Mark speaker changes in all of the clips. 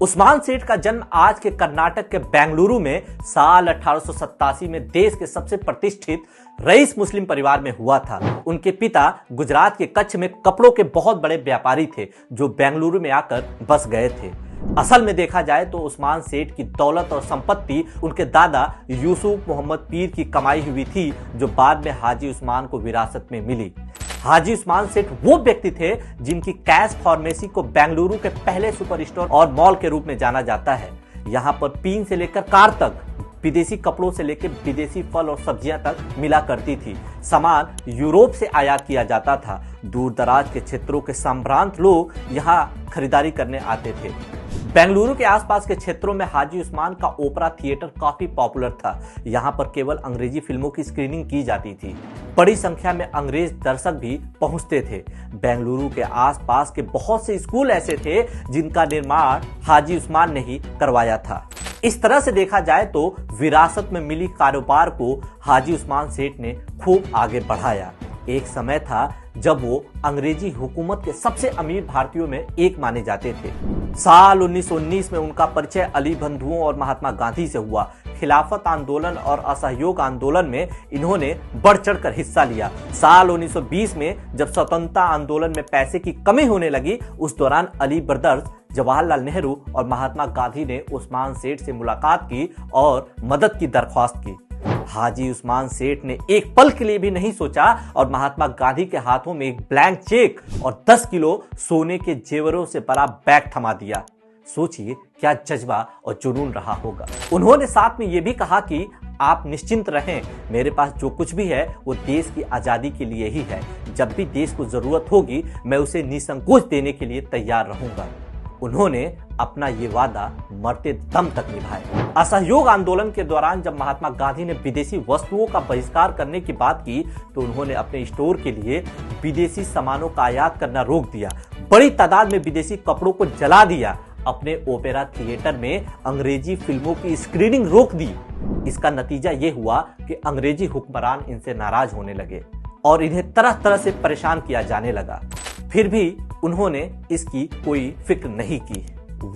Speaker 1: उस्मान सेठ का जन्म आज के कर्नाटक के बेंगलुरु में साल 1887 में देश के सबसे प्रतिष्ठित रईस मुस्लिम परिवार में हुआ था। उनके पिता गुजरात के कच्छ में कपड़ों के बहुत बड़े व्यापारी थे जो बेंगलुरु में आकर बस गए थे। असल में देखा जाए तो उस्मान सेठ की दौलत और संपत्ति उनके दादा यूसुफ मोहम्मद पीर की कमाई हुई थी जो बाद में हाजी उस्मान को विरासत में मिली। हाजी उस्मान सेठ वो व्यक्ति थे जिनकी कैश फार्मेसी को बेंगलुरु के पहले सुपर स्टोर और मॉल के रूप में जाना जाता है। यहाँ पर पीन से लेकर कार तक, विदेशी कपड़ों से लेकर विदेशी फल और सब्जियां तक मिला करती थी। सामान यूरोप से आयात किया जाता था। दूर दराज के क्षेत्रों के संभ्रांत लोग यहाँ खरीदारी करने आते थे। बेंगलुरु के आसपास के क्षेत्रों में हाजी उस्मान का ओपेरा थिएटर काफी पॉपुलर था। यहाँ पर केवल अंग्रेजी फिल्मों की स्क्रीनिंग की जाती थी। बड़ी संख्या में अंग्रेज दर्शक भी पहुंचते थे। बेंगलुरु के आसपास के बहुत से स्कूल ऐसे थे जिनका निर्माण हाजी उस्मान ने ही करवाया था। इस तरह से देखा जाए तो विरासत में मिली कारोबार को हाजी उस्मान सेठ ने खूब आगे बढ़ाया। एक समय था जब वो अंग्रेजी हुकूमत के सबसे अमीर भारतीयों में एक माने जाते थे। साल 1919 में उनका परिचय अली बंधुओं और महात्मा गांधी से हुआ। खिलाफत आंदोलन और असहयोग आंदोलन में इन्होंने बढ़ चढ़कर हिस्सा लिया। साल 1920 में जब स्वतंत्रता आंदोलन में पैसे की कमी होने लगी, उस दौरान अली ब्रदर्स, जवाहरलाल नेहरू और महात्मा गांधी ने उस्मान सेठ से मुलाकात की और मदद की दरख्वास्त की। हाजी उस्मान सेठ ने एक पल के लिए भी नहीं सोचा और महात्मा गांधी के हाथों में एक ब्लैंक चेक और 10 किलो सोने के जेवरों से भरा बैग थमा दिया। सोचिए क्या जज्बा और जुनून रहा होगा। उन्होंने साथ में यह भी कहा कि आप निश्चिंत रहें, मेरे पास जो कुछ भी है वो देश की आजादी के लिए ही है। जब भी देश को जरूरत होगी मैं उसे निसंकोच देने के लिए तैयार रहूंगा। उन्होंने अपना ये वादा मरते दम तक निभाया। असहयोग आंदोलन के दौरान जब महात्मा गांधी ने विदेशी वस्तुओं का बहिष्कार करने की बात की तो उन्होंने अपने स्टोर के लिए विदेशी सामानों का आयात करना रोक दिया। बड़ी तादाद में विदेशी कपड़ों को जला दिया। अपने ओपेरा थिएटर में अंग्रेजी फिल्मों की स्क्रीनिंग रोक दी। इसका नतीजा ये हुआ कि अंग्रेजी हुक्मरान इनसे नाराज होने लगे और इन्हें तरह तरह से परेशान किया जाने लगा। फिर भी उन्होंने इसकी कोई फिक्र नहीं की।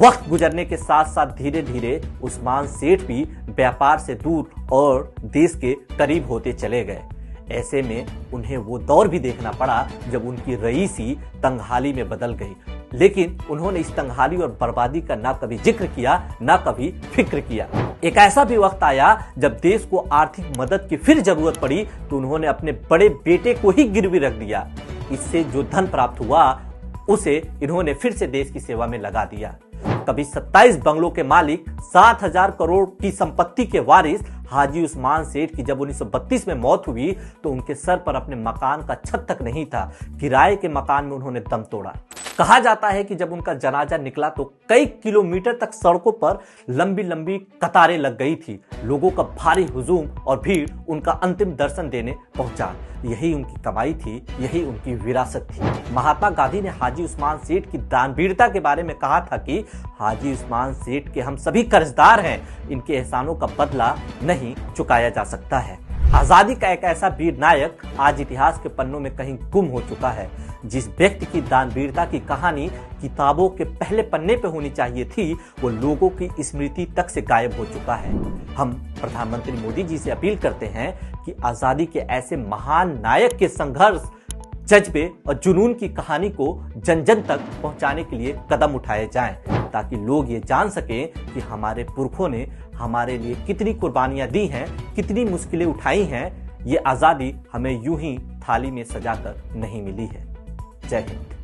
Speaker 1: वक्त गुजरने के साथ साथ धीरे धीरे उस्मान सेठ भी व्यापार से दूर और देश के करीब होते चले गए। ऐसे में उन्हें वो दौर भी देखना पड़ा जब उनकी रईसी तंगहाली में बदल गई। लेकिन उन्होंने इस तंगहाली और बर्बादी का ना कभी जिक्र किया ना कभी फिक्र किया। एक ऐसा भी वक्त आया जब देश को आर्थिक मदद की फिर जरूरत पड़ी तो उन्होंने अपने बड़े बेटे को ही गिरवी रख दिया। इससे जो धन प्राप्त हुआ उसे इन्होंने फिर से देश की सेवा में लगा दिया। कभी 27 बंगलों के मालिक, 7,000 करोड़ की संपत्ति के वारिस हाजी उस्मान सेठ की जब 1932 में मौत हुई तो उनके सर पर अपने मकान का छत तक नहीं था। किराए के मकान में उन्होंने दम तोड़ा। कहा जाता है कि जब उनका जनाजा निकला तो कई किलोमीटर तक सड़कों पर लंबी लंबी कतारें लग गई थी। लोगों का भारी हुजूम और भीड़ उनका अंतिम दर्शन देने पहुंचा। यही उनकी कमाई थी, यही उनकी विरासत थी। महात्मा गांधी ने हाजी उस्मान सेठ की दानवीरता के बारे में कहा था कि हाजी उस्मान सेठ के हम सभी कर्जदार हैं, इनके एहसानों का बदला नहीं चुकाया जा सकता है। आजादी का एक ऐसा वीर नायक आज इतिहास के पन्नों में कहीं गुम हो चुका है। जिस व्यक्ति की दानवीरता की कहानी किताबों के पहले पन्ने पे होनी चाहिए थी वो लोगों की स्मृति तक से गायब हो चुका है। हम प्रधानमंत्री मोदी जी से अपील करते हैं कि आजादी के ऐसे महान नायक के संघर्ष, जज्बे और जुनून की कहानी को जन जन तक पहुंचाने के लिए कदम उठाए जाएं ताकि लोग ये जान सकें कि हमारे पुरखों ने हमारे लिए कितनी कुर्बानियां दी हैं, कितनी मुश्किलें उठाई हैं। ये आजादी हमें यूं ही थाली में सजाकर नहीं मिली है। जय हिंद।